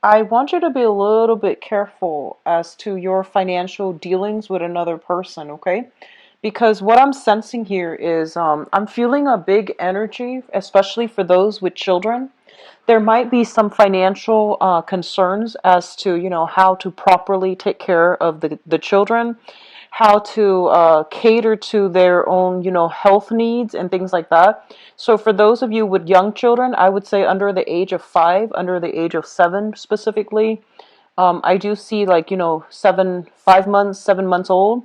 I want you to be a little bit careful as to your financial dealings with another person, okay? Because what I'm sensing here is I'm feeling a big energy, especially for those with children. There might be some financial concerns as to, how to properly take care of the children, how to cater to their own, health needs and things like that. So for those of you with young children, I would say under the age of 5, under the age of 7 specifically, I do see like, 5 months, 7 months old,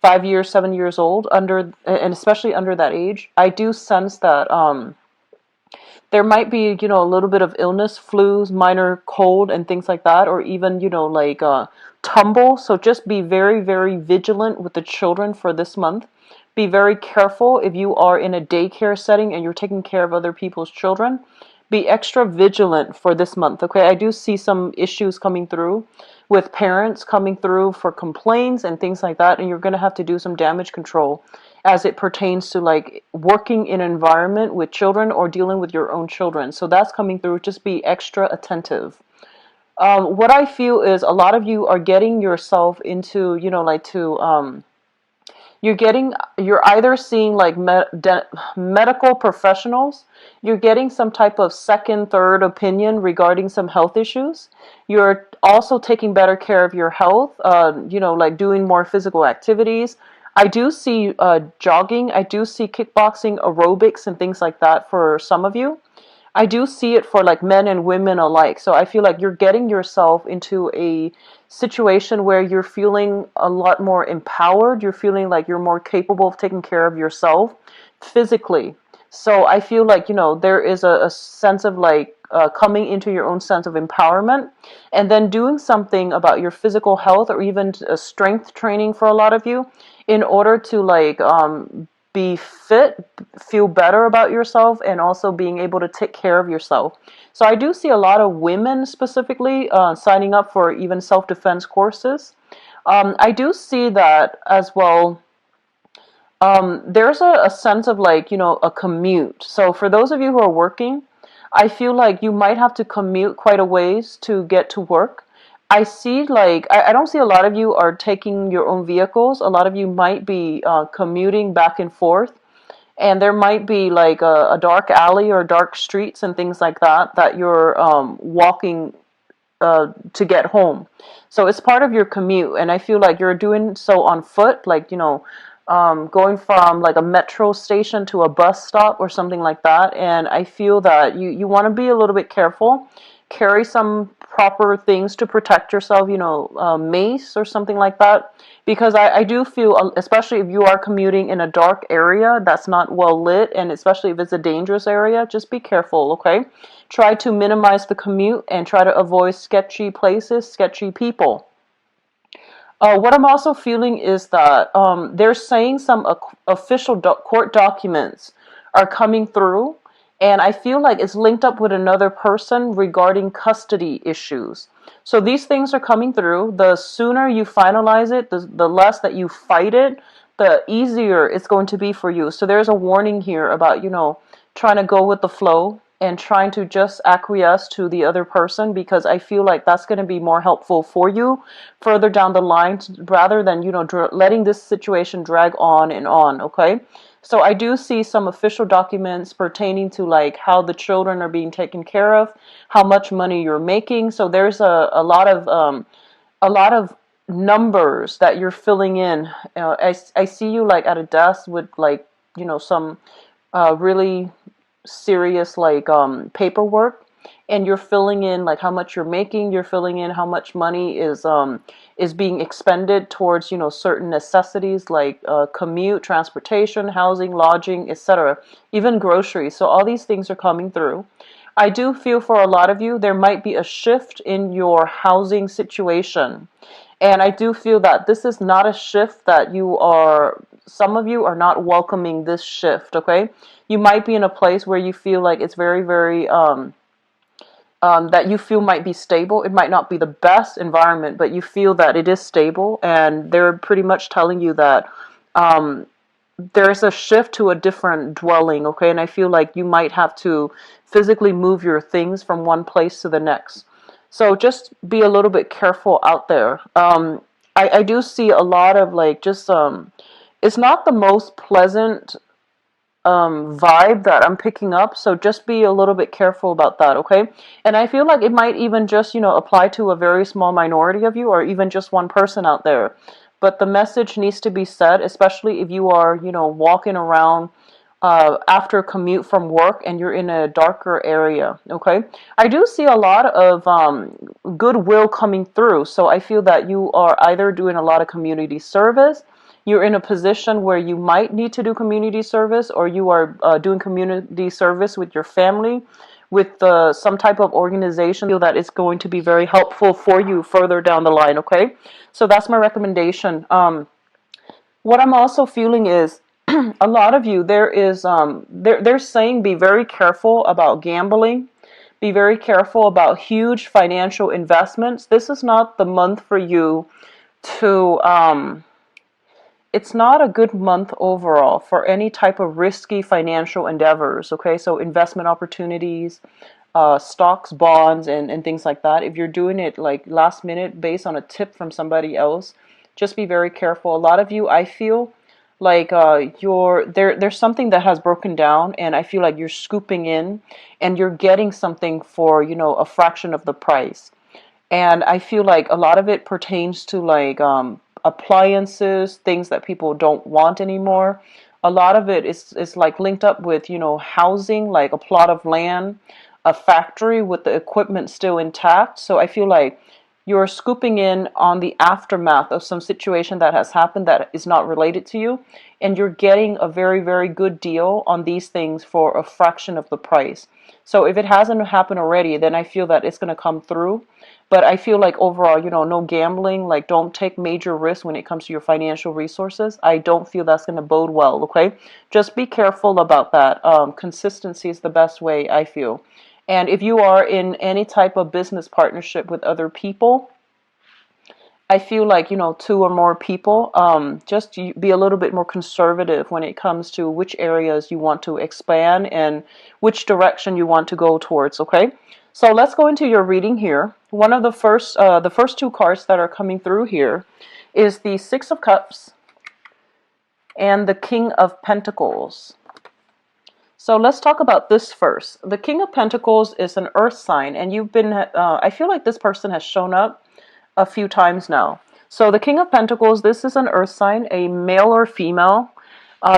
5 years, 7 years old, under, and especially under that age. I do sense that there might be, a little bit of illness, flus, minor cold, and things like that, or even, like tumble. So just be very, very vigilant with the children for this month. Be very careful if you are in a daycare setting and you're taking care of other people's children. Be extra vigilant for this month, okay? I do see some issues coming through with parents coming through for complaints and things like that, and you're going to have to do some damage control as it pertains to like working in an environment with children or dealing with your own children. So that's coming through. Just be extra attentive. What I feel is a lot of you are getting yourself into, like to you're either seeing like medical professionals, you're getting some type of second, third opinion regarding some health issues. You're also taking better care of your health, like doing more physical activities. I do see jogging, I do see kickboxing, aerobics, and things like that for some of you. I do see it for like men and women alike. So I feel like you're getting yourself into a situation where you're feeling a lot more empowered. You're feeling like you're more capable of taking care of yourself physically. So I feel like, there is a sense of like coming into your own sense of empowerment and then doing something about your physical health or even strength training for a lot of you in order to like be fit, feel better about yourself, and also being able to take care of yourself. So I do see a lot of women specifically signing up for even self-defense courses. I do see that as well. There's a sense of like, a commute. So for those of you who are working, I feel like you might have to commute quite a ways to get to work. I see like, I don't see a lot of you are taking your own vehicles. A lot of you might be commuting back and forth. And there might be like a dark alley or dark streets and things like that that you're walking to get home. So it's part of your commute, and I feel like you're doing so on foot, like going from like a metro station to a bus stop or something like that. And I feel that you want to be a little bit careful, carry some proper things to protect yourself, mace or something like that. Because I do feel, especially if you are commuting in a dark area that's not well lit, and especially if it's a dangerous area, just be careful, okay? Try to minimize the commute and try to avoid sketchy places, sketchy people. What I'm also feeling is that they're saying some official court documents are coming through, and I feel like it's linked up with another person regarding custody issues. So these things are coming through. The sooner you finalize it, the less that you fight it, the easier it's going to be for you. So there's a warning here about, trying to go with the flow and trying to just acquiesce to the other person, because I feel like that's going to be more helpful for you further down the line rather than, letting this situation drag on and on, okay? So I do see some official documents pertaining to like how the children are being taken care of, how much money you're making. So there's a lot of numbers that you're filling in. I see you like at a desk with like, some really serious like paperwork, and you're filling in like how much you're making, you're filling in how much money is being expended towards, certain necessities like commute, transportation, housing, lodging, etc., even groceries. So all these things are coming through. I do feel for a lot of you there might be a shift in your housing situation, and I do feel that this is not a shift that some of you are not welcoming this shift, okay? You might be in a place where you feel like it's very, very, that you feel might be stable. It might not be the best environment, but you feel that it is stable, and they're pretty much telling you that um, there's a shift to a different dwelling, okay? And I feel like you might have to physically move your things from one place to the next. So just be a little bit careful out there. I do see a lot of like just it's not the most pleasant vibe that I'm picking up. So just be a little bit careful about that, okay? And I feel like it might even just, apply to a very small minority of you or even just one person out there. But the message needs to be said, especially if you are, walking around after commute from work and you're in a darker area, okay? I do see a lot of goodwill coming through. So I feel that you are either doing a lot of community service, you're in a position where you might need to do community service, or you are doing community service with your family, with some type of organization. I feel that it's going to be very helpful for you further down the line, okay? So that's my recommendation. What I'm also feeling is a lot of you, they're saying be very careful about gambling, be very careful about huge financial investments. This is not the month for you to it's not a good month overall for any type of risky financial endeavors, okay? So investment opportunities, stocks, bonds, and things like that. If you're doing it like last minute based on a tip from somebody else, just be very careful. A lot of you, I feel like there's something that has broken down, and I feel like you're scooping in and you're getting something for, a fraction of the price. And I feel like a lot of it pertains to like appliances, things that people don't want anymore. A lot of it is like linked up with, housing, like a plot of land, a factory with the equipment still intact. So I feel like you're scooping in on the aftermath of some situation that has happened that is not related to you, and you're getting a very, very good deal on these things for a fraction of the price. So if it hasn't happened already, then I feel that it's going to come through. But I feel like overall, no gambling, like don't take major risks when it comes to your financial resources. I don't feel that's going to bode well, okay? Just be careful about that. Consistency is the best way, I feel. And if you are in any type of business partnership with other people, I feel like, two or more people, just be a little bit more conservative when it comes to which areas you want to expand and which direction you want to go towards, okay? So let's go into your reading here. One of the first two cards that are coming through here is the Six of Cups and the King of Pentacles. So let's talk about this first. The King of Pentacles is an earth sign, and I feel like this person has shown up a few times now. So the King of Pentacles, this is an earth sign, a male or female,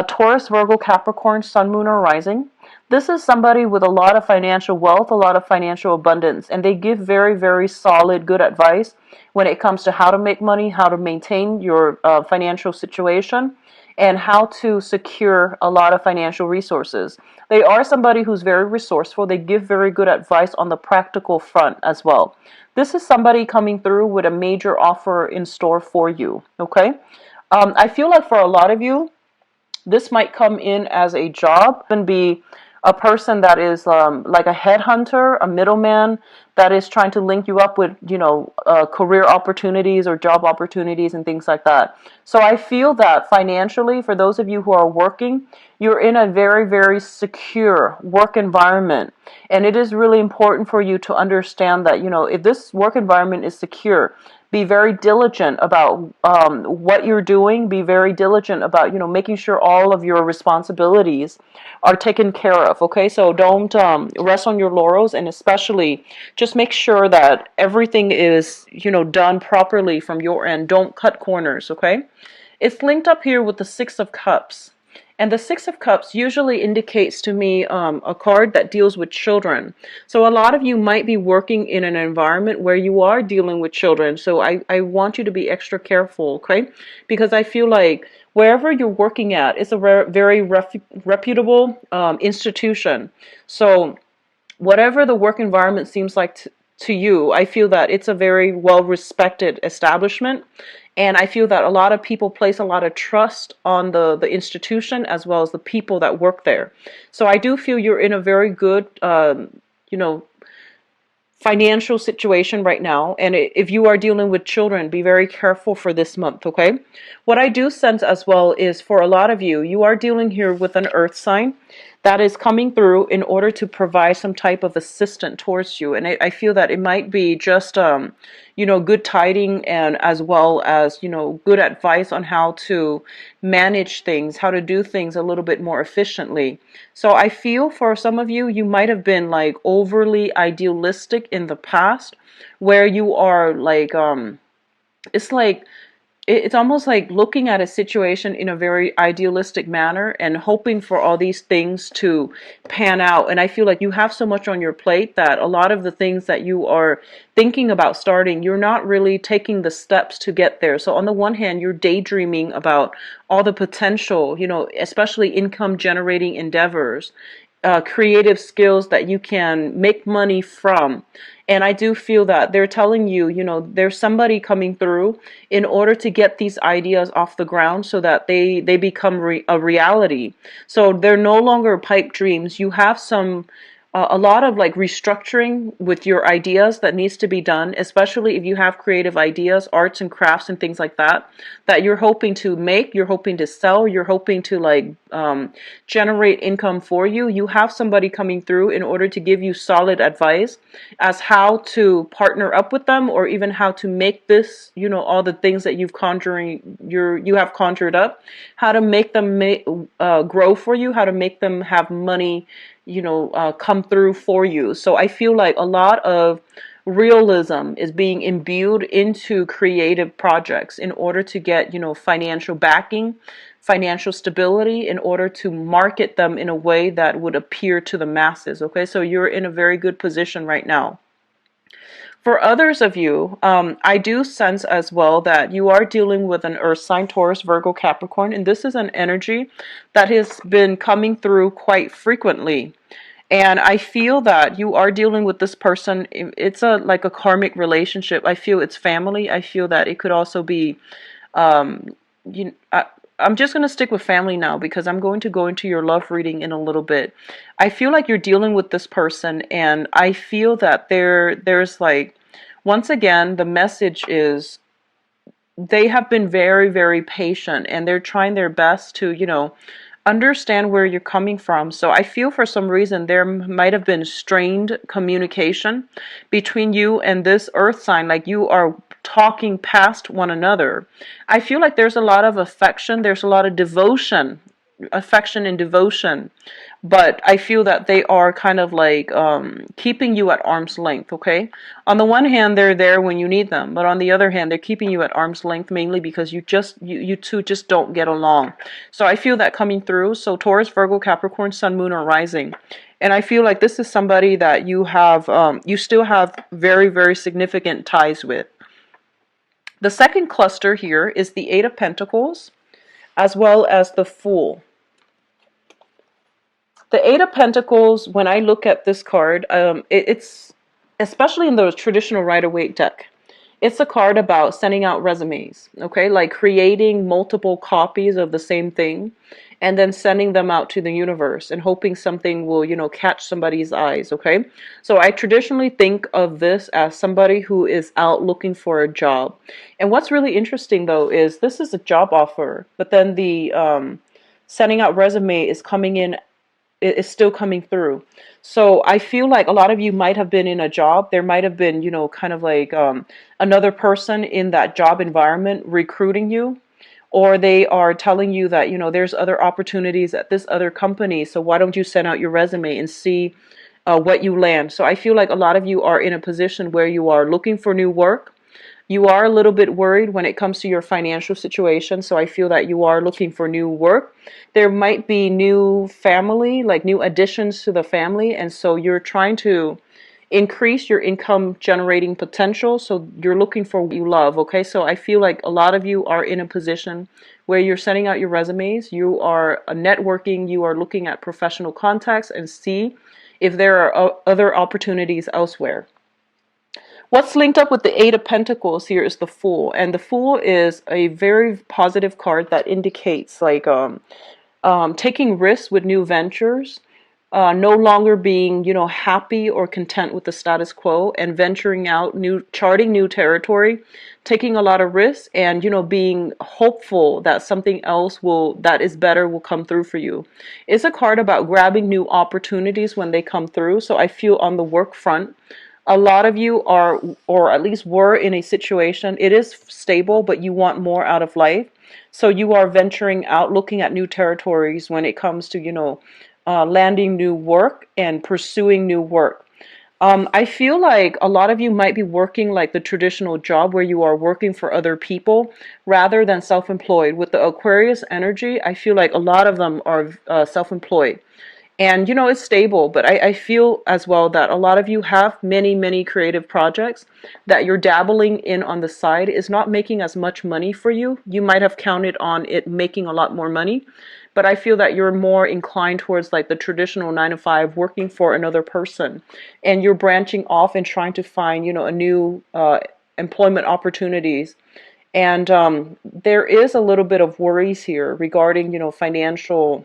Taurus, Virgo, Capricorn, Sun, Moon, or Rising. This is somebody with a lot of financial wealth, a lot of financial abundance, and they give very, very solid, good advice when it comes to how to make money, how to maintain your financial situation, and how to secure a lot of financial resources. They are somebody who's very resourceful. They give very good advice on the practical front as well. This is somebody coming through with a major offer in store for you, okay? I feel like for a lot of you, this might come in as a job and be a person that is like a headhunter, a middleman that is trying to link you up with, career opportunities or job opportunities and things like that. So I feel that financially, for those of you who are working, you're in a very, very secure work environment. And it is really important for you to understand that, if this work environment is secure, be very diligent about what you're doing. Be very diligent about, making sure all of your responsibilities are taken care of, okay? So don't rest on your laurels, and especially just make sure that everything is, done properly from your end. Don't cut corners, okay? It's linked up here with the Six of Cups. And the Six of Cups usually indicates to me a card that deals with children. So a lot of you might be working in an environment where you are dealing with children. So I want you to be extra careful, okay? Because I feel like wherever you're working at, it's a very reputable institution. So whatever the work environment seems like to you, I feel that it's a very well-respected establishment. And I feel that a lot of people place a lot of trust on the institution as well as the people that work there. So I do feel you're in a very good, financial situation right now. And if you are dealing with children, be very careful for this month, okay? What I do sense as well is for a lot of you, you are dealing here with an earth sign. that is coming through in order to provide some type of assistance towards you. And I feel that it might be just, good tiding, and as well as, good advice on how to manage things, how to do things a little bit more efficiently. So I feel for some of you, you might have been like overly idealistic in the past, where you are like, it's like, it's almost like looking at a situation in a very idealistic manner and hoping for all these things to pan out. And I feel like you have so much on your plate that a lot of the things that you are thinking about starting, you're not really taking the steps to get there. So on the one hand, you're daydreaming about all the potential, especially income generating endeavors, creative skills that you can make money from. And I do feel that they're telling you, there's somebody coming through in order to get these ideas off the ground so that they become a reality. So they're no longer pipe dreams. You have a lot of like restructuring with your ideas that needs to be done, especially if you have creative ideas, arts and crafts and things like that, that you're hoping to make, you're hoping to sell, you're hoping to like generate income for you. You have somebody coming through in order to give you solid advice as how to partner up with them, or even how to make this, all the things that you have conjured up, how to make them grow for you, how to make them have money, come through for you. So I feel like a lot of realism is being imbued into creative projects in order to get, financial backing, financial stability, in order to market them in a way that would appear to the masses. Okay, so you're in a very good position right now. For others of you, I do sense as well that you are dealing with an earth sign, Taurus, Virgo, Capricorn, and this is an energy that has been coming through quite frequently. And I feel that you are dealing with this person. It's like a karmic relationship. I feel it's family. I feel that it could also be, um, you, I, I'm just going to stick with family now, because I'm going to go into your love reading in a little bit. I feel like you're dealing with this person, and I feel that there's like, once again, the message is they have been very, very patient, and they're trying their best to, understand where you're coming from. So I feel for some reason there might have been strained communication between you and this earth sign, like you are talking past one another. I feel like there's a lot of affection, there's a lot of affection and devotion, but I feel that they are kind of like keeping you at arm's length. Okay, on the one hand they're there when you need them, but on the other hand they're keeping you at arm's length, mainly because you two just don't get along. So I feel that coming through. So Taurus, Virgo, Capricorn, Sun, Moon, or Rising, and I feel like this is somebody that you still have very, very significant ties with. The second cluster here is the Eight of Pentacles, as well as the Fool. The Eight of Pentacles, when I look at this card, it's, especially in the traditional Rider-Waite deck, it's a card about sending out resumes, okay? Like creating multiple copies of the same thing and then sending them out to the universe and hoping something will, catch somebody's eyes, okay? So I traditionally think of this as somebody who is out looking for a job. And what's really interesting, though, is this is a job offer, but then the sending out resume is still coming through. So I feel like a lot of you might have been in a job. There might have been, kind of like another person in that job environment recruiting you, or they are telling you that, there's other opportunities at this other company. So why don't you send out your resume and see what you land? So I feel like a lot of you are in a position where you are looking for new work. You are a little bit worried when it comes to your financial situation, so I feel that you are looking for new work. There might be new family, like new additions to the family, and so you're trying to increase your income generating potential, so you're looking for what you love, okay? So I feel like a lot of you are in a position where you're sending out your resumes, you are networking, you are looking at professional contacts and see if there are other opportunities elsewhere. What's linked up with the Eight of Pentacles here is the Fool, and the Fool is a very positive card that indicates like taking risks with new ventures, no longer being, happy or content with the status quo and venturing out, charting new territory, taking a lot of risks, and, being hopeful that something else that is better will come through for you. It's a card about grabbing new opportunities when they come through. So I feel on the work front, a lot of you are, or at least were, in a situation, it is stable, but you want more out of life. So you are venturing out, looking at new territories when it comes to, landing new work and pursuing new work. I feel like a lot of you might be working like the traditional job where you are working for other people rather than self-employed. With the Aquarius energy, I feel like a lot of them are self-employed. And, it's stable, but I feel as well that a lot of you have many, many creative projects that you're dabbling in on the side is not making as much money for you. You might have counted on it making a lot more money, but I feel that you're more inclined towards like the traditional 9 to 5 working for another person. And you're branching off and trying to find, a new employment opportunities. And there is a little bit of worries here regarding, financial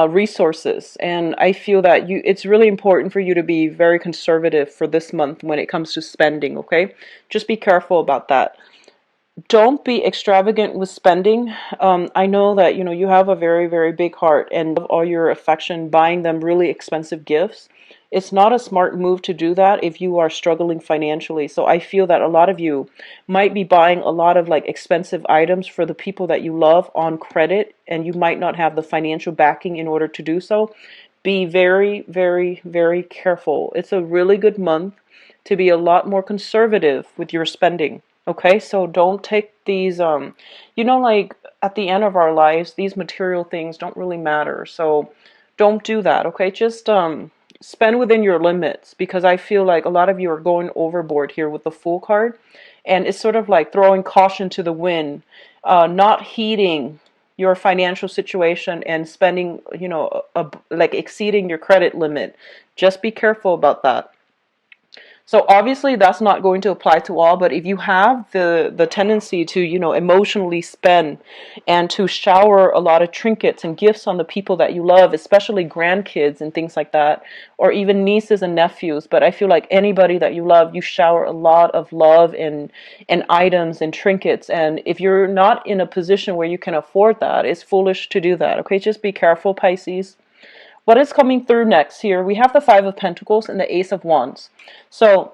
resources, and I feel that it's really important for you to be very conservative for this month when it comes to spending. Okay, just be careful about that. Don't be extravagant with spending. I know that you have a very, very big heart and all your affection buying them really expensive gifts. It's not a smart move to do that if you are struggling financially. So I feel that a lot of you might be buying a lot of like expensive items for the people that you love on credit, and you might not have the financial backing in order to do so. Be very, very, very careful. It's a really good month to be a lot more conservative with your spending. Okay, so don't take these, like at the end of our lives, these material things don't really matter. So don't do that, okay? Just spend within your limits, because I feel like a lot of you are going overboard here with the Fool card. And it's sort of like throwing caution to the wind, not heeding your financial situation and spending, like exceeding your credit limit. Just be careful about that. So obviously that's not going to apply to all, but if you have the tendency to, emotionally spend and to shower a lot of trinkets and gifts on the people that you love, especially grandkids and things like that, or even nieces and nephews, but I feel like anybody that you love, you shower a lot of love and items and trinkets, and if you're not in a position where you can afford that, it's foolish to do that. Okay, just be careful, Pisces. What is coming through next here? We have the Five of Pentacles and the Ace of Wands. So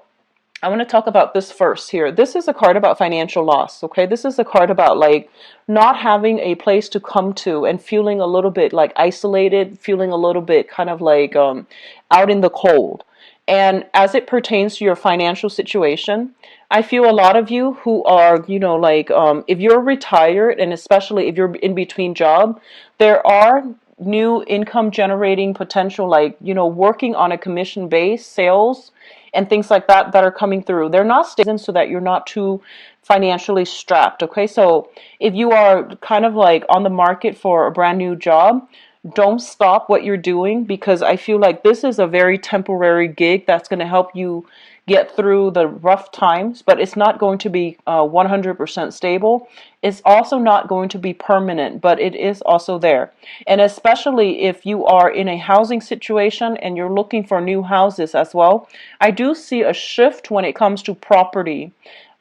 I want to talk about this first here. This is a card about financial loss, okay? This is a card about like not having a place to come to and feeling a little bit like isolated, feeling a little bit kind of like out in the cold. And as it pertains to your financial situation, I feel a lot of you who are, if you're retired and especially if you're in between job, there are new income generating potential, like, working on a commission base, sales, and things like that that are coming through. They're not stable so that you're not too financially strapped. Okay, so if you are kind of like on the market for a brand new job, don't stop what you're doing, because I feel like this is a very temporary gig that's going to help you get through the rough times, but it's not going to be 100% stable. It's also not going to be permanent, but it is also there. And especially if you are in a housing situation and you're looking for new houses as well, I do see a shift when it comes to property.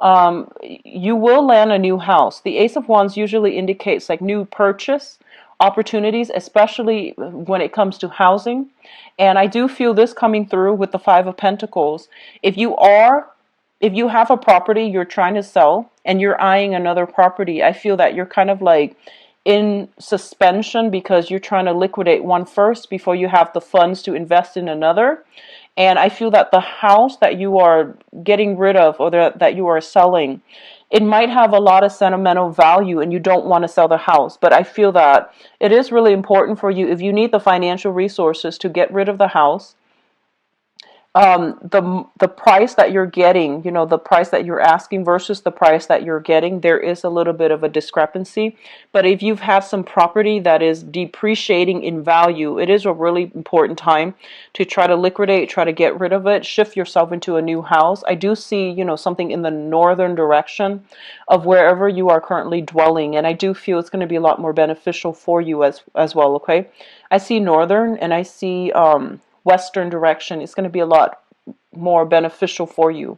You will land a new house. The Ace of Wands usually indicates like new purchase opportunities, especially when it comes to housing. And I do feel this coming through with the Five of Pentacles. If you have a property you're trying to sell and you're eyeing another property, I feel that you're kind of like in suspension because you're trying to liquidate one first before you have the funds to invest in another. And I feel that the house that you are getting rid of, or that you are selling, it might have a lot of sentimental value and you don't want to sell the house. But I feel that it is really important for you, if you need the financial resources to get rid of the house, The price that you're getting, the price that you're asking versus the price that you're getting, there is a little bit of a discrepancy. But if you've had some property that is depreciating in value, it is a really important time to try to liquidate, try to get rid of it, shift yourself into a new house. I do see, something in the northern direction of wherever you are currently dwelling, and I do feel it's going to be a lot more beneficial for you as well, okay? I see northern and I see western direction. It's going to be a lot more beneficial for you.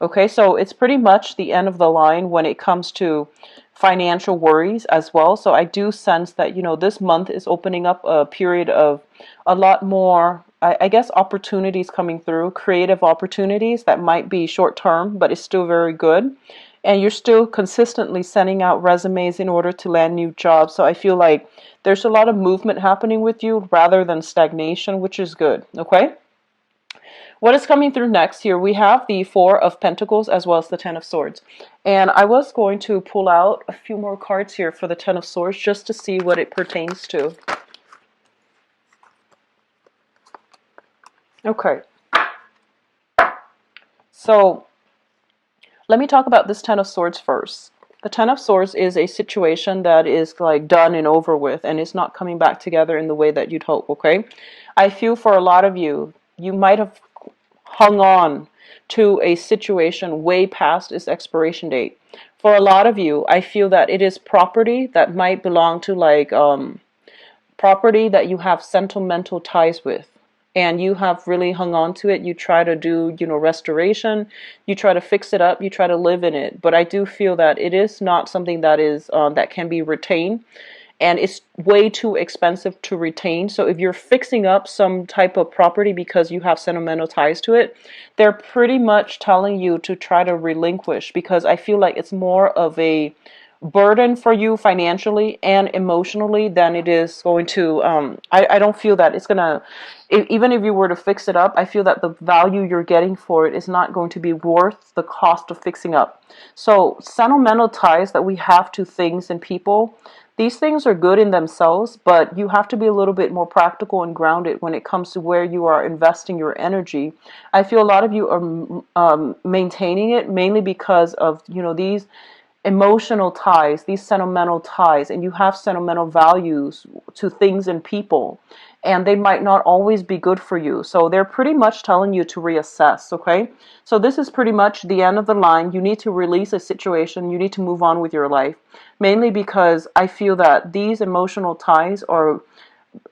Okay, so it's pretty much the end of the line when it comes to financial worries as well. So I do sense that, this month is opening up a period of a lot more, I guess, opportunities coming through, creative opportunities that might be short term, but it's still very good. And you're still consistently sending out resumes in order to land new jobs. So I feel like there's a lot of movement happening with you rather than stagnation, which is good. Okay? What is coming through next here? We have the Four of Pentacles as well as the Ten of Swords. And I was going to pull out a few more cards here for the Ten of Swords just to see what it pertains to. Okay. So let me talk about this Ten of Swords first. The Ten of Swords is a situation that is like done and over with, and it's not coming back together in the way that you'd hope, okay? I feel for a lot of you, you might have hung on to a situation way past its expiration date. For a lot of you, I feel that it is property that might belong to like property that you have sentimental ties with, and you have really hung on to it. You try to do, restoration, you try to fix it up, you try to live in it. But I do feel that it is not something that is that can be retained, and it's way too expensive to retain. So if you're fixing up some type of property because you have sentimental ties to it, they're pretty much telling you to try to relinquish, because I feel like it's more of a burden for you financially and emotionally than it is going to I don't feel that it's gonna, even if you were to fix it up, I feel that the value you're getting for it is not going to be worth the cost of fixing up. So sentimental ties that we have to things and people, these things are good in themselves, but you have to be a little bit more practical and grounded when it comes to where you are investing your energy. I feel a lot of you are maintaining it mainly because of, these emotional ties, these sentimental ties, and you have sentimental values to things and people, and they might not always be good for you. So they're pretty much telling you to reassess, okay? So this is pretty much the end of the line. You need to release a situation. You need to move on with your life, mainly because I feel that these emotional ties are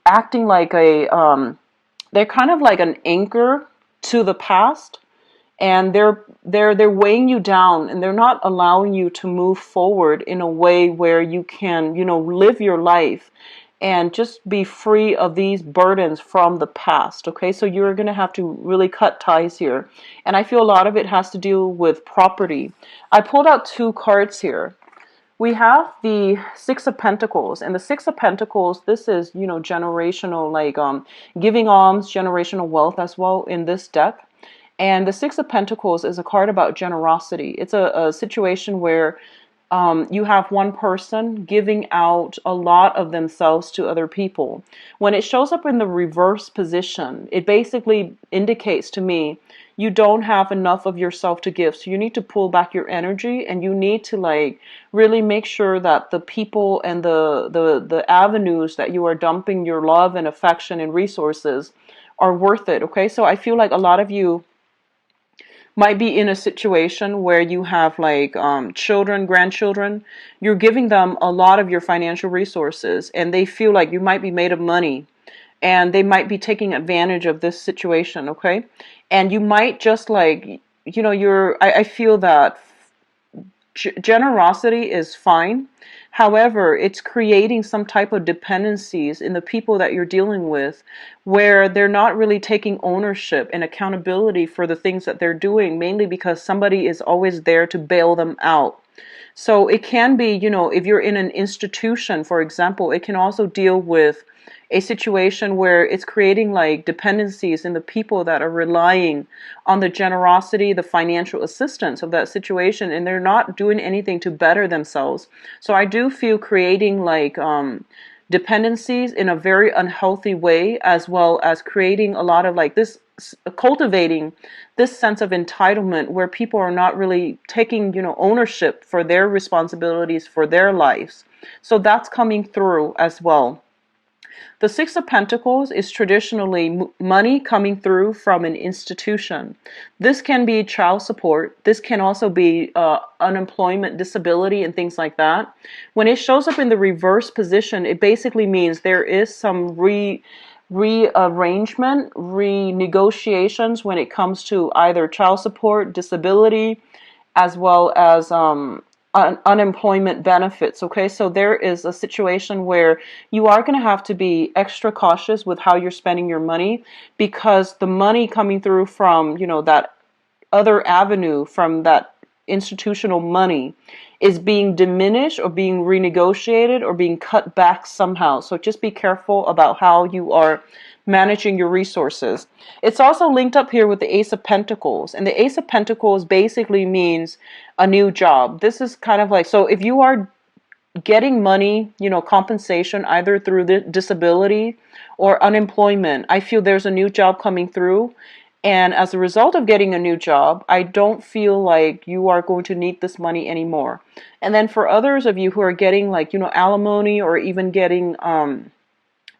acting like they're kind of like an anchor to the past, and they're weighing you down, and they're not allowing you to move forward in a way where you can, live your life and just be free of these burdens from the past. Okay, so you're going to have to really cut ties here, and I feel a lot of it has to do with property. I pulled out two cards here. We have the Six of Pentacles, and the Six of Pentacles, this is, generational, like giving alms, generational wealth as well in this deck. And the Six of Pentacles is a card about generosity. It's a situation where you have one person giving out a lot of themselves to other people. When it shows up in the reverse position, it basically indicates to me you don't have enough of yourself to give. So you need to pull back your energy, and you need to like really make sure that the people and the avenues that you are dumping your love and affection and resources are worth it. Okay, so I feel like a lot of you might be in a situation where you have like children, grandchildren. You're giving them a lot of your financial resources, and they feel like you might be made of money, and they might be taking advantage of this situation, okay? And you might just like, I feel that generosity is fine. However, it's creating some type of dependencies in the people that you're dealing with, where they're not really taking ownership and accountability for the things that they're doing, mainly because somebody is always there to bail them out. So it can be, if you're in an institution, for example, it can also deal with a situation where it's creating like dependencies in the people that are relying on the generosity, the financial assistance of that situation, and they're not doing anything to better themselves. So I do feel creating like dependencies in a very unhealthy way, as well as creating a lot of like this, cultivating this sense of entitlement where people are not really taking, ownership for their responsibilities for their lives. So that's coming through as well. The Six of Pentacles is traditionally money coming through from an institution. This can be child support. This can also be unemployment, disability, and things like that. When it shows up in the reverse position, it basically means there is some rearrangement, renegotiations when it comes to either child support, disability, as well as unemployment benefits. Okay, so there is a situation where you are going to have to be extra cautious with how you're spending your money, because the money coming through from, that other avenue, from that institutional money, is being diminished or being renegotiated or being cut back somehow. So just be careful about how you are managing your resources. It's also linked up here with the Ace of Pentacles, and the Ace of Pentacles basically means a new job. This is kind of like, so if you are getting money, compensation either through the disability or unemployment, I feel there's a new job coming through. And as a result of getting a new job, I don't feel like you are going to need this money anymore. And then for others of you who are getting like, alimony or even getting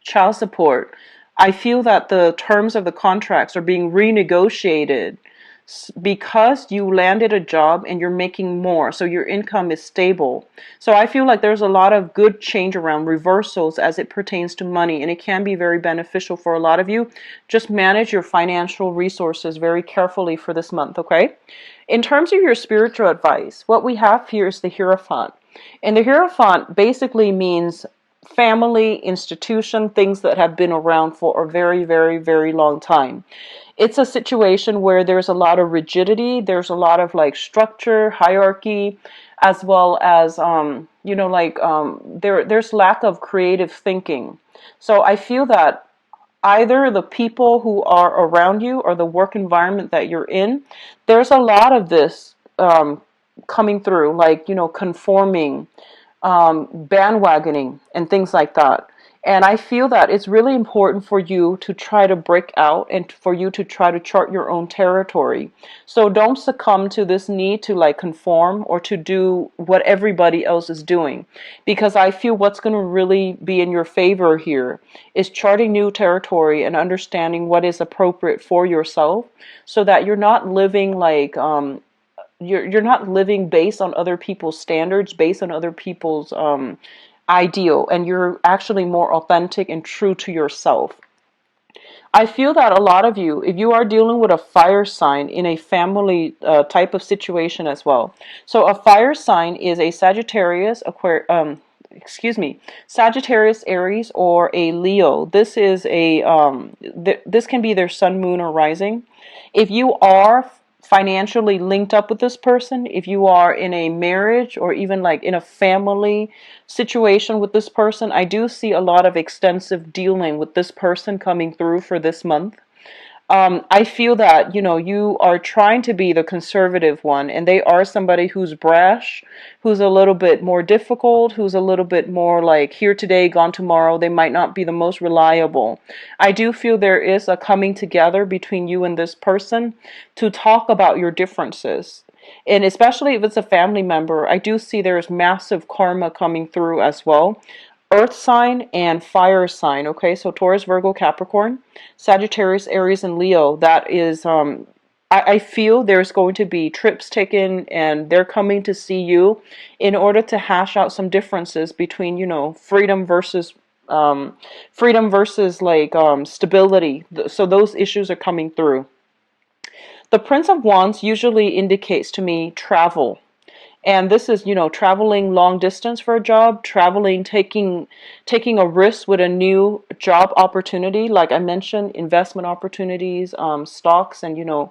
child support, I feel that the terms of the contracts are being renegotiated because you landed a job and you're making more, so your income is stable. So I feel like there's a lot of good change around, reversals as it pertains to money, and it can be very beneficial for a lot of you. Just manage your financial resources very carefully for this month, okay? In terms of your spiritual advice, what we have here is the Hierophant. And the Hierophant basically means family, institution, things that have been around for a very, very, very long time. It's a situation where there's a lot of rigidity, there's a lot of like structure, hierarchy, as well as there's lack of creative thinking. So I feel that either the people who are around you or the work environment that you're in, there's a lot of this coming through, like, conforming, bandwagoning, and things like that. And I feel that it's really important for you to try to break out and for you to try to chart your own territory. So don't succumb to this need to like conform or to do what everybody else is doing. Because I feel what's going to really be in your favor here is charting new territory and understanding what is appropriate for yourself, so that you're not living like you're not living based on other people's standards, based on other people's ideal, and you're actually more authentic and true to yourself. I feel that a lot of you, if you are dealing with a fire sign in a family type of situation as well. So a fire sign is a Sagittarius, Sagittarius, Aries, or a Leo. This is this can be their sun, moon, or rising. If you are financially linked up with this person, if you are in a marriage or even like in a family situation with this person, I do see a lot of extensive dealing with this person coming through for this month. I feel that, you are trying to be the conservative one, and they are somebody who's brash, who's a little bit more difficult, who's a little bit more like here today, gone tomorrow. They might not be the most reliable. I do feel there is a coming together between you and this person to talk about your differences. And especially if it's a family member, I do see there's massive karma coming through as well. Earth sign and fire sign. Okay, so Taurus, Virgo, Capricorn, Sagittarius, Aries, and Leo. That is, I feel there's going to be trips taken, and they're coming to see you in order to hash out some differences between, freedom versus like stability. So those issues are coming through. The Prince of Wands usually indicates to me travel. And this is, traveling long distance for a job, traveling, taking a risk with a new job opportunity. Like I mentioned, investment opportunities, stocks, and,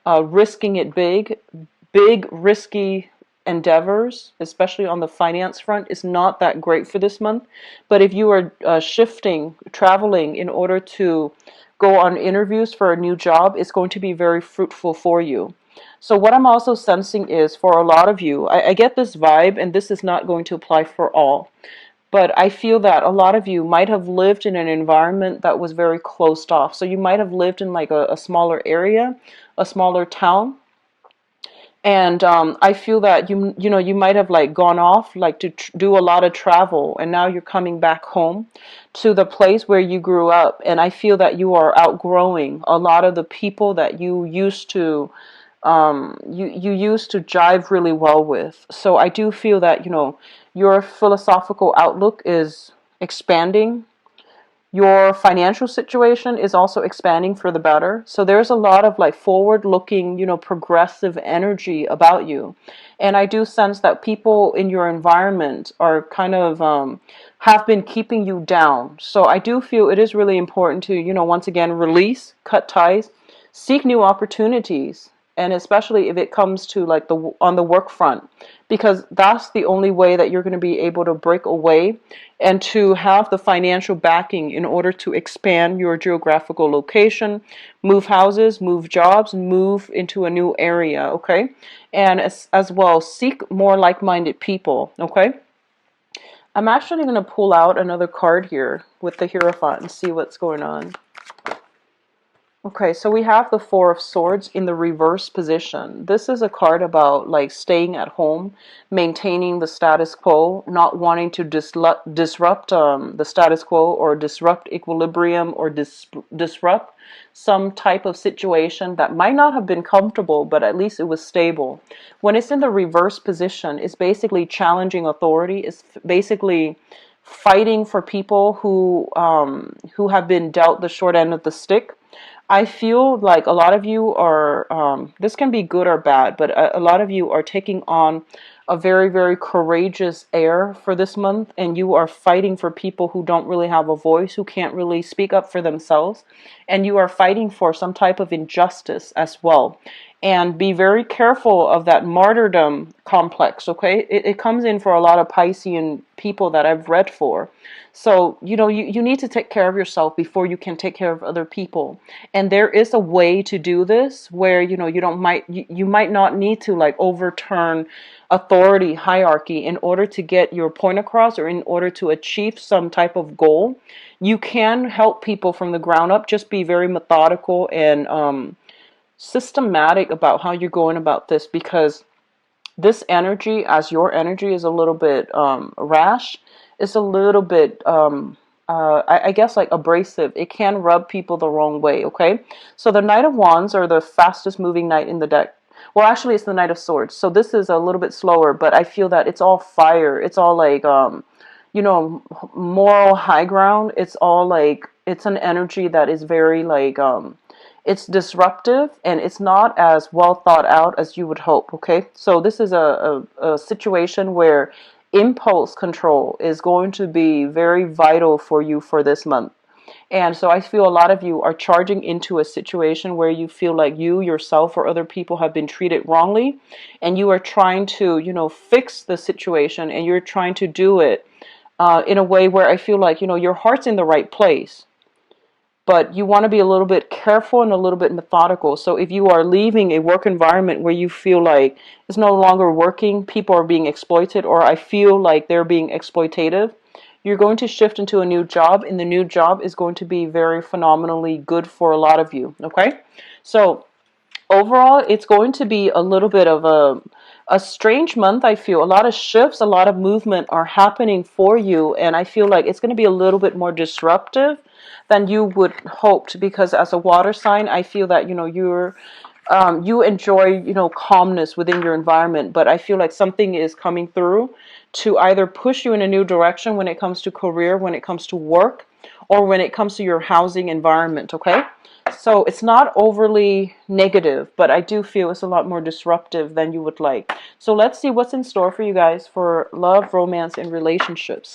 risking it big, risky endeavors, especially on the finance front, is not that great for this month. But if you are traveling in order to go on interviews for a new job, it's going to be very fruitful for you. So what I'm also sensing is, for a lot of you, I get this vibe, and this is not going to apply for all. But I feel that a lot of you might have lived in an environment that was very closed off. So you might have lived in like a smaller area, a smaller town, and I feel that you know you might have like gone off like to do a lot of travel, and now you're coming back home to the place where you grew up, and I feel that you are outgrowing a lot of the people that you used to you used to jive really well with. So I do feel that your philosophical outlook is expanding. Your financial situation is also expanding for the better. So there's a lot of like forward looking, progressive energy about you. And I do sense that people in your environment are kind of have been keeping you down. So I do feel it is really important to, once again, release, cut ties, seek new opportunities. And especially if it comes to like on the work front, because that's the only way that you're going to be able to break away and to have the financial backing in order to expand your geographical location, move houses, move jobs, move into a new area, okay? And as well, seek more like-minded people, okay? I'm actually going to pull out another card here with the Hierophant and see what's going on. Okay, so we have the Four of Swords in the reverse position. This is a card about like staying at home, maintaining the status quo, not wanting to disrupt the status quo, or disrupt equilibrium, or disrupt some type of situation that might not have been comfortable, but at least it was stable. When it's in the reverse position, it's basically challenging authority. It's basically fighting for people who have been dealt the short end of the stick. I feel like a lot of you are, this can be good or bad, but a lot of you are taking on a very, very courageous air for this month, and you are fighting for people who don't really have a voice, who can't really speak up for themselves, and you are fighting for some type of injustice as well. And be very careful of that martyrdom complex, okay? It comes in for a lot of Piscean people that I've read for. So, you need to take care of yourself before you can take care of other people. And there is a way to do this where, you might not need to like overturn authority hierarchy in order to get your point across, or in order to achieve some type of goal. You can help people from the ground up. Just be very methodical and systematic about how you're going about this, because this energy, as your energy, is a little bit rash. It's a little bit I guess like abrasive. It can rub people the wrong way, okay? So the Knight of Wands, are the fastest moving knight in the deck. Well, actually it's the Knight of Swords, so this is a little bit slower, but I feel that it's all fire. It's all like moral high ground. It's all like, it's an energy that is very like it's disruptive, and it's not as well thought out as you would hope, okay? So this is a situation where impulse control is going to be very vital for you for this month. And so I feel a lot of you are charging into a situation where you feel like you yourself or other people have been treated wrongly, and you are trying to, fix the situation, and you're trying to do it in a way where I feel like, your heart's in the right place, but you want to be a little bit careful and a little bit methodical. So if you are leaving a work environment where you feel like it's no longer working, people are being exploited, or I feel like they're being exploitative, you're going to shift into a new job, and the new job is going to be very phenomenally good for a lot of you, okay? So overall, it's going to be a little bit of a strange month. I feel a lot of shifts, a lot of movement are happening for you, and I feel like it's going to be a little bit more disruptive than you would hoped, because as a water sign, I feel that you enjoy calmness within your environment, but I feel like something is coming through to either push you in a new direction when it comes to career, when it comes to work, or when it comes to your housing environment, okay? So it's not overly negative, but I do feel it's a lot more disruptive than you would like. So let's see what's in store for you guys for love, romance, and relationships.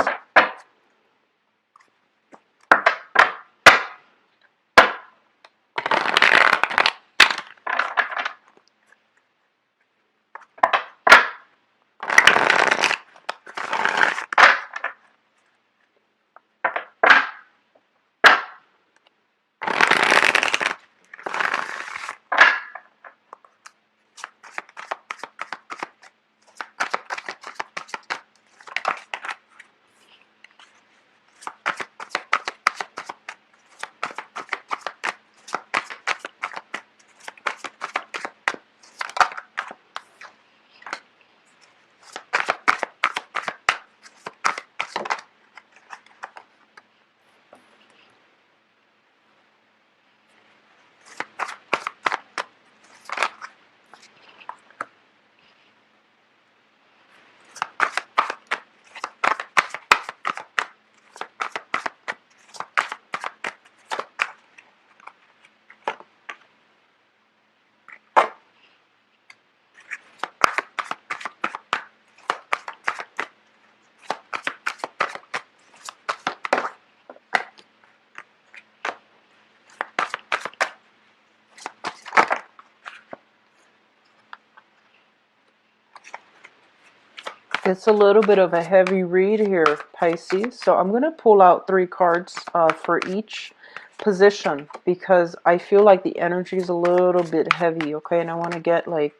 It's a little bit of a heavy read here, Pisces. So I'm going to pull out 3 cards for each position because I feel like the energy is a little bit heavy, okay? And I want to get like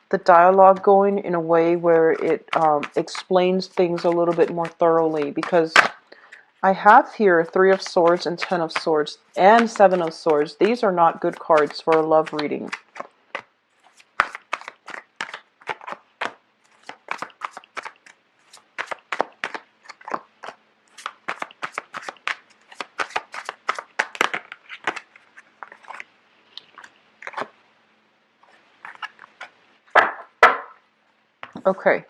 the dialogue going in a way where it explains things a little bit more thoroughly, because I have here 3 of Swords and 10 of Swords and 7 of Swords. These are not good cards for a love reading. Okay,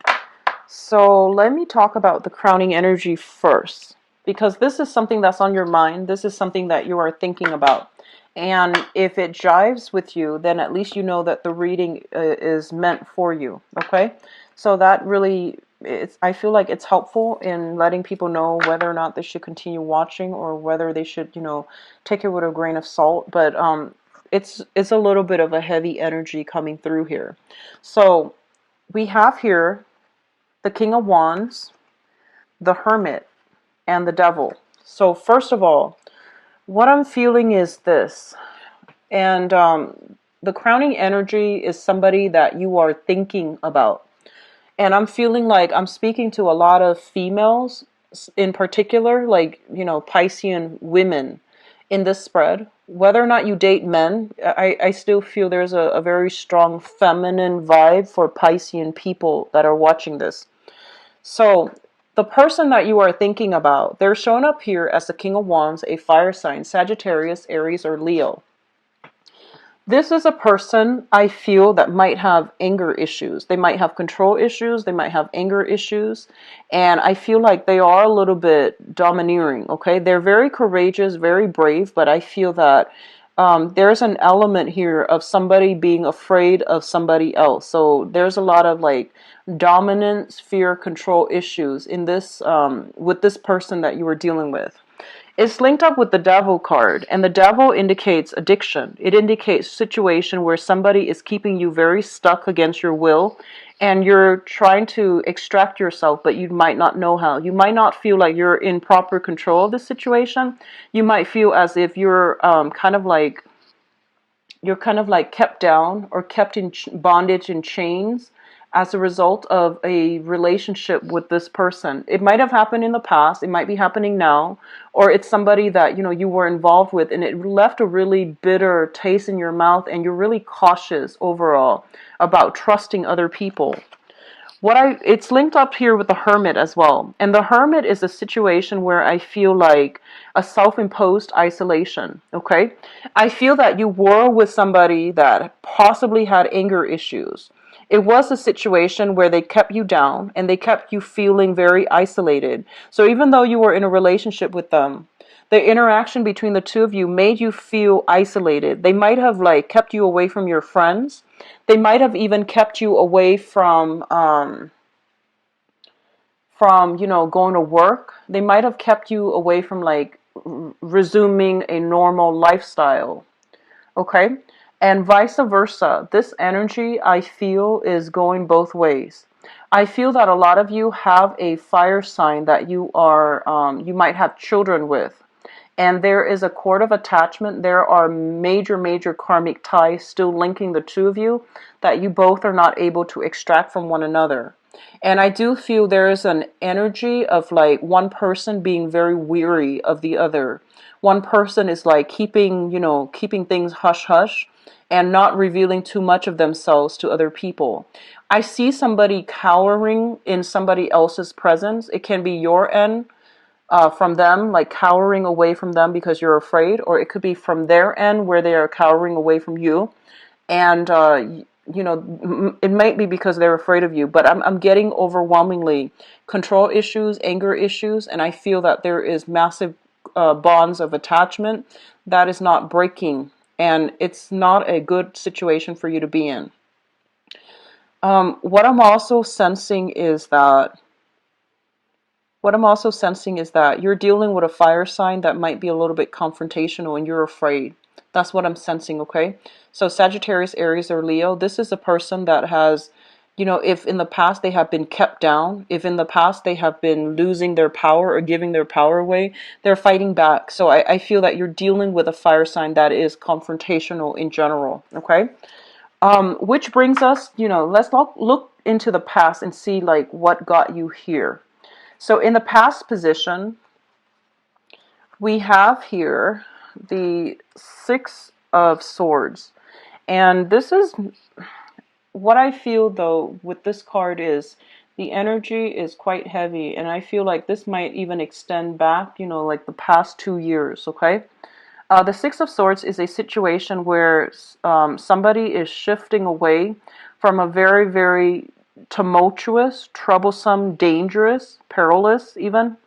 so let me talk about the crowning energy first, because this is something that's on your mind. This is something that you are thinking about. And if it jives with you, then at least you know that the reading is meant for you, okay? So that really, I feel like it's helpful in letting people know whether or not they should continue watching or whether they should, take it with a grain of salt. But it's a little bit of a heavy energy coming through here. So we have here the King of Wands, the Hermit, and the Devil. So first of all, what I'm feeling is this. And the crowning energy is somebody that you are thinking about. And I'm feeling like I'm speaking to a lot of females in particular, like, Piscean women in this spread. Whether or not you date men, I still feel there's a very strong feminine vibe for Piscean people that are watching this. So the person that you are thinking about, they're shown up here as the King of Wands, a fire sign, Sagittarius, Aries, or Leo. This is a person I feel that might have anger issues. They might have control issues. They might have anger issues. And I feel like they are a little bit domineering, okay? They're very courageous, very brave, but I feel that there's an element here of somebody being afraid of somebody else. So there's a lot of like dominance, fear, control issues in this with this person that you are dealing with. It's linked up with the Devil card, and the Devil indicates addiction. It indicates situation where somebody is keeping you very stuck against your will, and you're trying to extract yourself, but you might not know how. You might not feel like you're in proper control of the situation. You might feel as if you're kind of like kept down or kept in bondage and chains as a result of a relationship with this person. It might have happened in the past, it might be happening now, or it's somebody that you were involved with and it left a really bitter taste in your mouth, and you're really cautious overall about trusting other people. It's linked up here with the Hermit as well. And the Hermit is a situation where I feel like a self-imposed isolation, okay? I feel that you were with somebody that possibly had anger issues. It was a situation where they kept you down and they kept you feeling very isolated. So even though you were in a relationship with them, the interaction between the two of you made you feel isolated. They might have like kept you away from your friends. They might have even kept you away from going to work. They might have kept you away from like resuming a normal lifestyle. Okay? And vice versa. This energy, I feel, is going both ways. I feel that a lot of you have a fire sign that you might have children with. And there is a cord of attachment. There are major, major karmic ties still linking the two of you that you both are not able to extract from one another. And I do feel there is an energy of like one person being very weary of the other. One person is like keeping things hush hush and not revealing too much of themselves to other people. I see somebody cowering in somebody else's presence. It can be your end from them, like cowering away from them because you're afraid, or it could be from their end where they are cowering away from you. And it might be because they're afraid of you, but I'm getting overwhelmingly control issues, anger issues, and I feel that there is massive bonds of attachment that is not breaking, and it's not a good situation for you to be in. What I'm also sensing is that you're dealing with a fire sign that might be a little bit confrontational and you're afraid. That's what I'm sensing, okay? So Sagittarius, Aries, or Leo, this is a person that has You know, if in the past they have been kept down, if in the past they have been losing their power or giving their power away, they're fighting back. So I feel that you're dealing with a fire sign that is confrontational in general, okay? Which brings us, you know, let's look into the past and see like what got you here. So in the past position, we have here the Six of Swords. And this is what I feel though with this card is the energy is quite heavy, and I feel like this might even extend back, you know, like the past 2 years, okay? The Six of Swords is a situation where somebody is shifting away from a very, very tumultuous, troublesome, dangerous, perilous even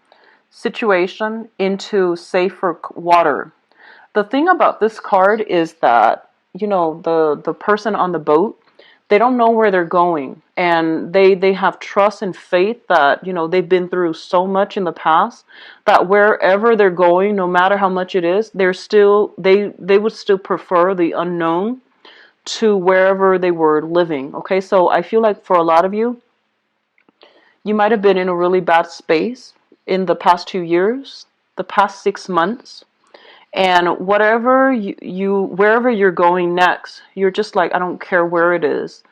situation into safer water. The thing about this card is that, you know, the person on the boat, they don't know where they're going, and they have trust and faith that, you know, they've been through so much in the past that wherever they're going, no matter how much it is, they're still they would still prefer the unknown to wherever they were living. Okay, so I feel like for a lot of you, you might have been in a really bad space in the past 2 years, the past 6 months, and whatever wherever you're going next, you're just like, I don't care where it is.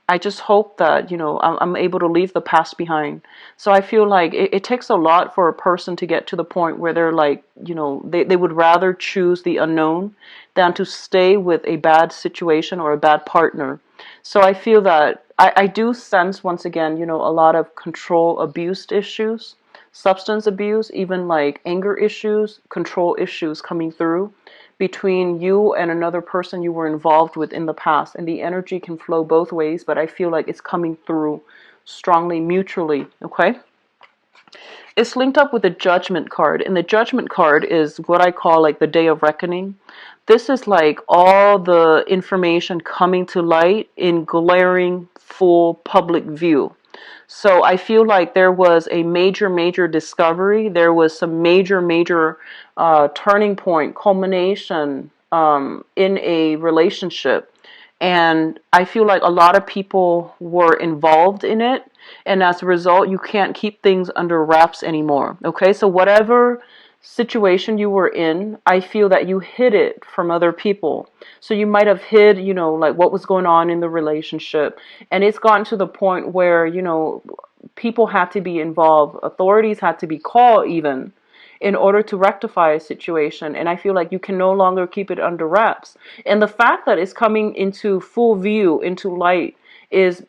I just hope that, you know, I'm able to leave the past behind. So I feel like it takes a lot for a person to get to the point where they're like, you know, they would rather choose the unknown than to stay with a bad situation or a bad partner. So I feel that I do sense, once again, you know, a lot of control abuse issues, substance abuse, even like anger issues, control issues coming through between you and another person you were involved with in the past. And the energy can flow both ways, but I feel like it's coming through strongly mutually, okay? It's linked up with the Judgment card, and the Judgment card is what I call like the Day of Reckoning. This is like all the information coming to light in glaring, full public view. So I feel like there was a major, major discovery. There was some major, major turning point, culmination in a relationship. And I feel like a lot of people were involved in it. And as a result, you can't keep things under wraps anymore. Okay, so whatever situation you were in, I feel that you hid it from other people. So you might have hid, you know, like what was going on in the relationship. And it's gotten to the point where, you know, people had to be involved, authorities had to be called even in order to rectify a situation. And I feel like you can no longer keep it under wraps. And the fact that it's coming into full view, into light, is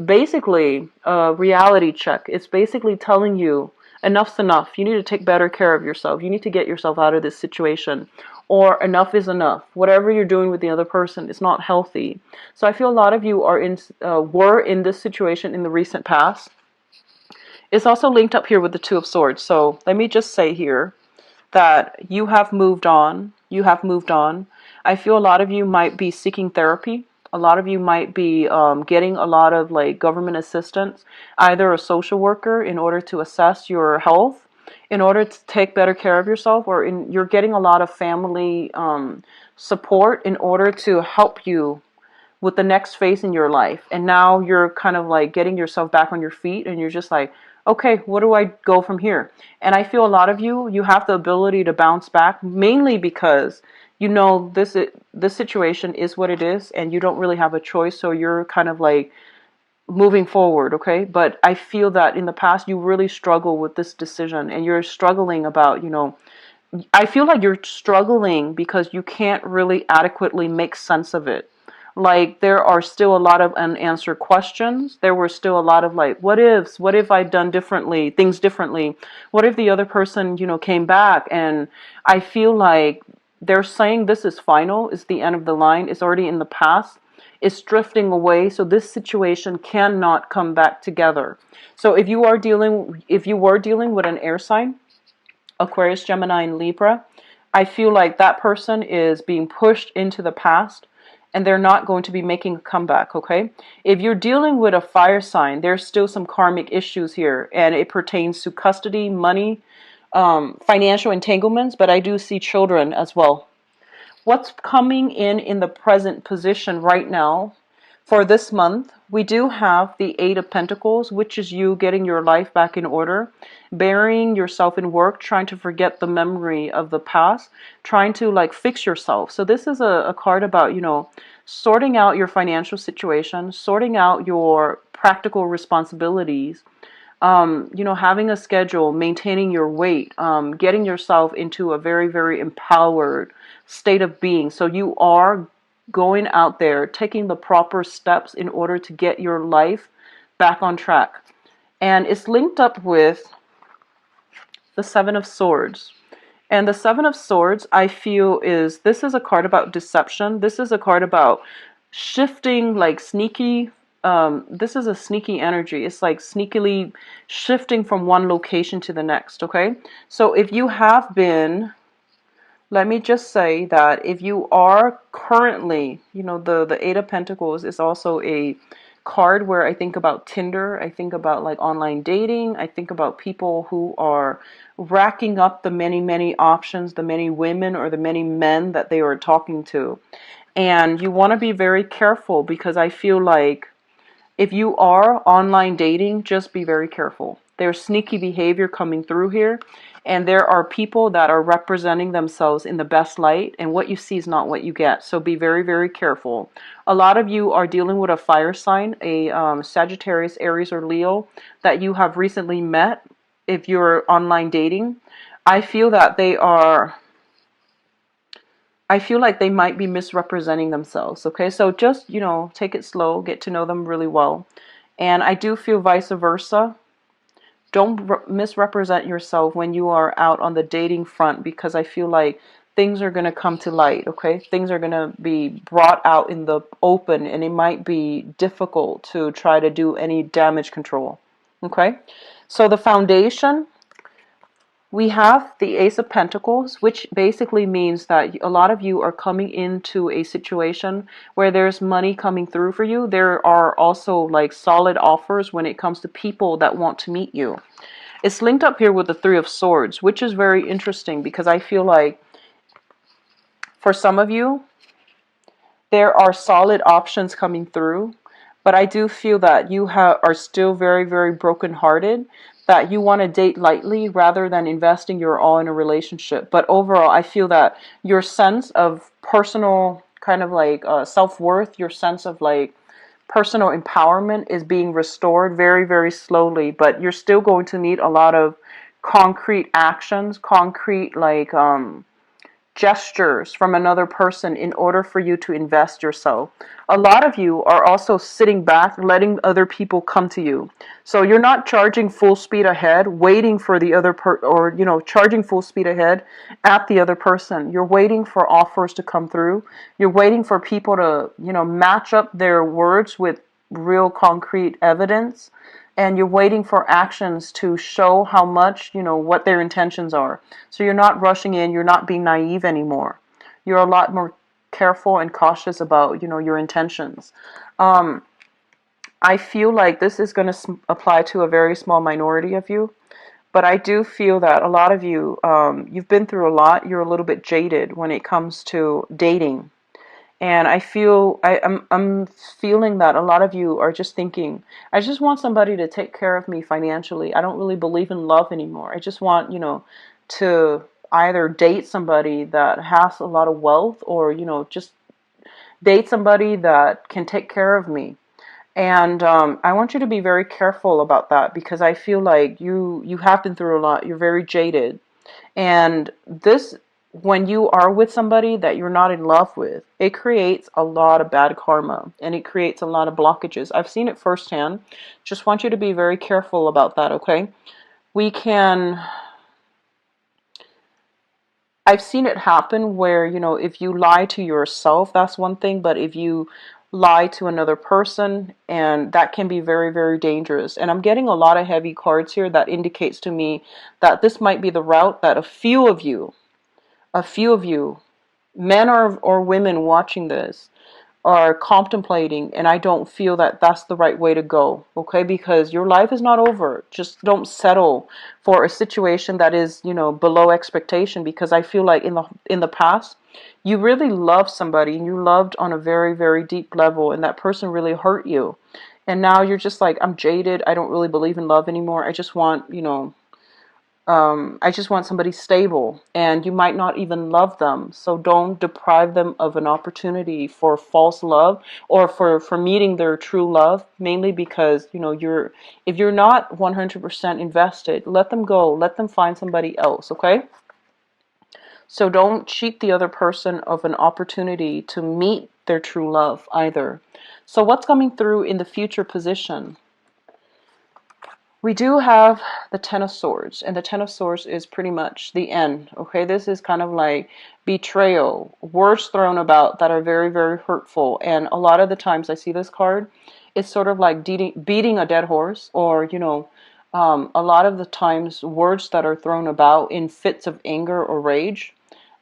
basically a reality check. It's basically telling you enough's enough. You need to take better care of yourself. You need to get yourself out of this situation. Or enough is enough. Whatever you're doing with the other person is not healthy. So I feel a lot of you are were in this situation in the recent past. It's also linked up here with the Two of Swords. So let me just say here that you have moved on. You have moved on. I feel a lot of you might be seeking therapy. A lot of you might be getting a lot of like government assistance, either a social worker in order to assess your health, in order to take better care of yourself, or you're getting a lot of family support in order to help you with the next phase in your life. And now you're kind of like getting yourself back on your feet, and you're just like, okay, what do I go from here? And I feel a lot of you have the ability to bounce back, mainly because you know this situation is what it is, and you don't really have a choice. So you're kind of like moving forward, okay? But I feel that in the past you really struggle with this decision, and you're struggling about, you know, I feel like you're struggling because you can't really adequately make sense of it. Like there are still a lot of unanswered questions. There were still a lot of like, what ifs? What if I'd done differently, things differently? What if the other person, you know, came back? And I feel like they're saying this is final, it's the end of the line, it's already in the past, it's drifting away. So this situation cannot come back together. So if you were dealing with an air sign, Aquarius, Gemini, and Libra, I feel like that person is being pushed into the past, and they're not going to be making a comeback, okay? If you're dealing with a fire sign, there's still some karmic issues here, and it pertains to custody, money, financial entanglements, but I do see children as well. What's coming in the present position right now for this month, We do have the Eight of Pentacles, which is you getting your life back in order, burying yourself in work, trying to forget the memory of the past, trying to like fix yourself. So this is a card about, sorting out your financial situation, sorting out your practical responsibilities, having a schedule, maintaining your weight, getting yourself into a very, very empowered state of being. So you are going out there, taking the proper steps in order to get your life back on track. And it's linked up with the Seven of Swords. And the Seven of Swords, I feel, this is a card about deception. This is a card about shifting, like sneaky. This is a sneaky energy. It's like sneakily shifting from one location to the next, okay? So if you have been, let me just say that if you are currently, the Eight of Pentacles is also a card where I think about Tinder, I think about like online dating, I think about people who are racking up the many, many options, the many women or the many men that they are talking to. And you want to be very careful, because I feel like if you are online dating, just be very careful. There's sneaky behavior coming through here, and there are people that are representing themselves in the best light, and what you see is not what you get. So be very, very careful. A lot of you are dealing with a fire sign, a Sagittarius, Aries, or Leo that you have recently met. If you're online dating, I feel that I feel like they might be misrepresenting themselves, okay? So just, take it slow, get to know them really well. And I do feel vice versa. Don't misrepresent yourself when you are out on the dating front, because I feel like things are going to come to light, okay? Things are going to be brought out in the open, and it might be difficult to try to do any damage control, okay? So the foundation, we have the Ace of Pentacles, which basically means that a lot of you are coming into a situation where there's money coming through for you. There are also like solid offers when it comes to people that want to meet you. It's linked up here with the Three of Swords, which is very interesting, because I feel like for some of you, there are solid options coming through, but I do feel that you are still very, very brokenhearted, that you want to date lightly rather than investing your all in a relationship. But overall, I feel that your sense of personal kind of like self-worth, your sense of like personal empowerment is being restored very, very slowly, but you're still going to need a lot of concrete actions, concrete like gestures from another person in order for you to invest yourself. A lot of you are also sitting back, letting other people come to you. So you're not charging full speed ahead, waiting for the other charging full speed ahead at the other person. You're waiting for offers to come through. You're waiting for people to, match up their words with real concrete evidence. And you're waiting for actions to show how much, what their intentions are. So you're not rushing in, you're not being naive anymore. You're a lot more careful and cautious about, your intentions. I feel like this is going to apply to a very small minority of you. But I do feel that a lot of you, you've been through a lot. You're a little bit jaded when it comes to dating. And I'm feeling that a lot of you are just thinking, I just want somebody to take care of me financially. I don't really believe in love anymore. I just want, to either date somebody that has a lot of wealth, or, just date somebody that can take care of me. And I want you to be very careful about that, because I feel like you have been through a lot. You're very jaded. And this, when you are with somebody that you're not in love with, it creates a lot of bad karma, and it creates a lot of blockages. I've seen it firsthand. Just want you to be very careful about that, okay? I've seen it happen where, if you lie to yourself, that's one thing, but if you lie to another person, and that can be very, very dangerous. And I'm getting a lot of heavy cards here that indicates to me that this might be the route that a few of you, men or women watching this, are contemplating, and I don't feel that that's the right way to go, okay? Because your life is not over. Just don't settle for a situation that is, below expectation, because I feel like in the past, you really loved somebody, and you loved on a very, very deep level, and that person really hurt you. And now you're just like, I'm jaded. I don't really believe in love anymore. I just want, I just want somebody stable, and you might not even love them. So don't deprive them of an opportunity for false love, or for meeting their true love, mainly because, if you're not 100% invested, let them go. Let them find somebody else, okay? So don't cheat the other person of an opportunity to meet their true love either. So what's coming through in the future position? We do have the Ten of Swords, and the Ten of Swords is pretty much the end, okay? This is kind of like betrayal, words thrown about that are very, very hurtful. And a lot of the times I see this card, it's sort of like beating a dead horse, or, a lot of the times words that are thrown about in fits of anger or rage,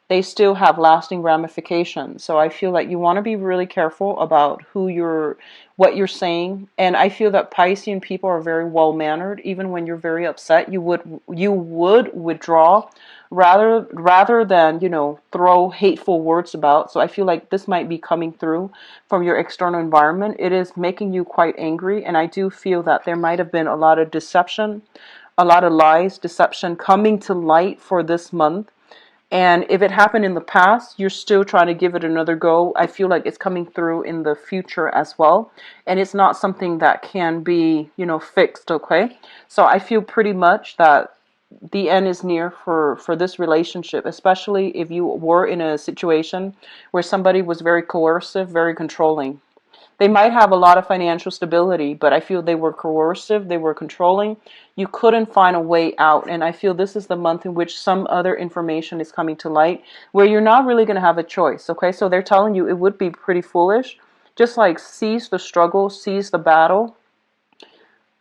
they still have lasting ramifications. So I feel like you want to be really careful about what you're saying. And I feel that Piscean people are very well mannered. Even when you're very upset, you would withdraw rather than, throw hateful words about. So I feel like this might be coming through from your external environment. It is making you quite angry, and I do feel that there might have been a lot of deception, a lot of lies, deception coming to light for this month. And if it happened in the past, you're still trying to give it another go. I feel like it's coming through in the future as well. And it's not something that can be, fixed, okay? So I feel pretty much that the end is near for this relationship, especially if you were in a situation where somebody was very coercive, very controlling. They might have a lot of financial stability, but I feel they were coercive, they were controlling. You couldn't find a way out. And I feel this is the month in which some other information is coming to light where you're not really going to have a choice. Okay, so they're telling you it would be pretty foolish. Just like seize the struggle, seize the battle,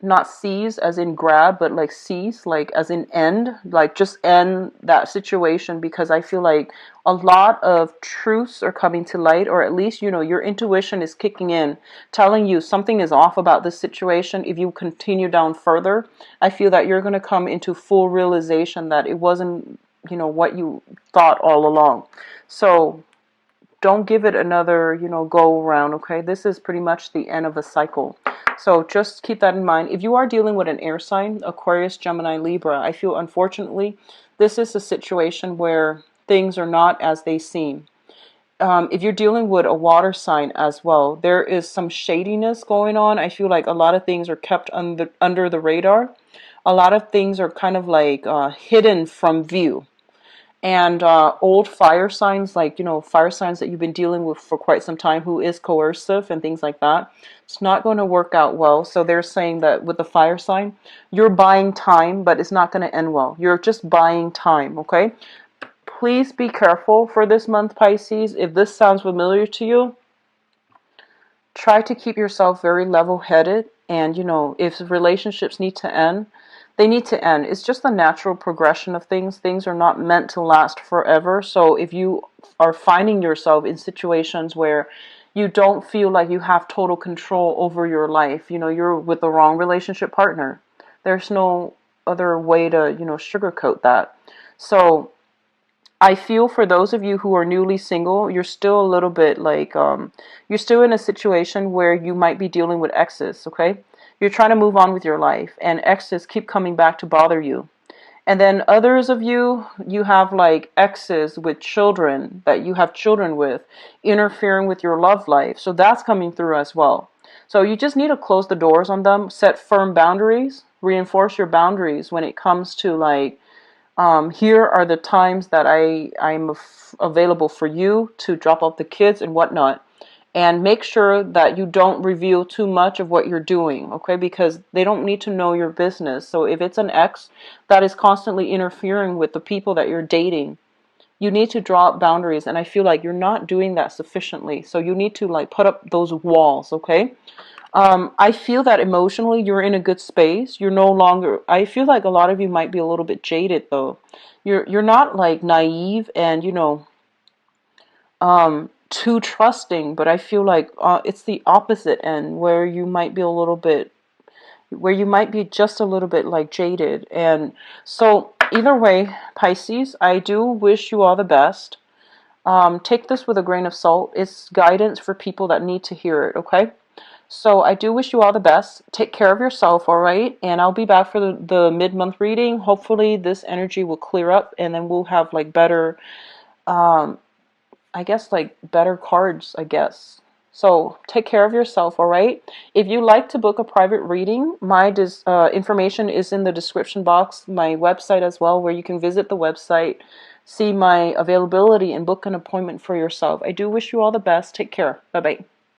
not seize as in grab, but like seize, like as in end, like just end that situation, because I feel like a lot of truths are coming to light, or at least, your intuition is kicking in, telling you something is off about this situation. If you continue down further, I feel that you're going to come into full realization that it wasn't, what you thought all along. So don't give it another, go around, okay? This is pretty much the end of a cycle. So just keep that in mind. If you are dealing with an air sign, Aquarius, Gemini, Libra, I feel unfortunately this is a situation where things are not as they seem. If you're dealing with a water sign as well, there is some shadiness going on. I feel like a lot of things are kept under the radar. A lot of things are kind of like hidden from view. And old fire signs, like, fire signs that you've been dealing with for quite some time, who is coercive and things like that, it's not going to work out well. So they're saying that with the fire sign, you're buying time, but it's not going to end well. You're just buying time, okay? Please be careful for this month, Pisces. If this sounds familiar to you, try to keep yourself very level-headed. And, if relationships need to end, they need to end. It's just the natural progression of things. Things are not meant to last forever. So if you are finding yourself in situations where you don't feel like you have total control over your life, you're with the wrong relationship partner. There's no other way to, sugarcoat that. So I feel for those of you who are newly single, you're still a little bit like, you're still in a situation where you might be dealing with exes, okay? You're trying to move on with your life, and exes keep coming back to bother you. And then others of you, you have like exes with children that you have children with, interfering with your love life. So that's coming through as well. So you just need to close the doors on them, set firm boundaries, reinforce your boundaries when it comes to like, here are the times that I'm available for you to drop off the kids and whatnot. And make sure that you don't reveal too much of what you're doing, okay? Because they don't need to know your business. So if it's an ex that is constantly interfering with the people that you're dating, you need to draw up boundaries. And I feel like you're not doing that sufficiently. So you need to like put up those walls, okay? I feel that emotionally you're in a good space. You're no longer, I feel like a lot of you might be a little bit jaded though. You're not like naive and, too trusting, but I feel like it's the opposite end where you might be just a little bit like jaded. And so either way, Pisces, I do wish you all the best. Take this with a grain of salt. It's guidance for people that need to hear it, okay? So I do wish you all the best. Take care of yourself, all right? And I'll be back for the mid-month reading. Hopefully this energy will clear up and then we'll have like better, I guess like better cards, I guess. So take care of yourself, all right? If you like to book a private reading, my information is in the description box, my website as well, where you can visit the website, see my availability, and book an appointment for yourself. I do wish you all the best. Take care. Bye-bye.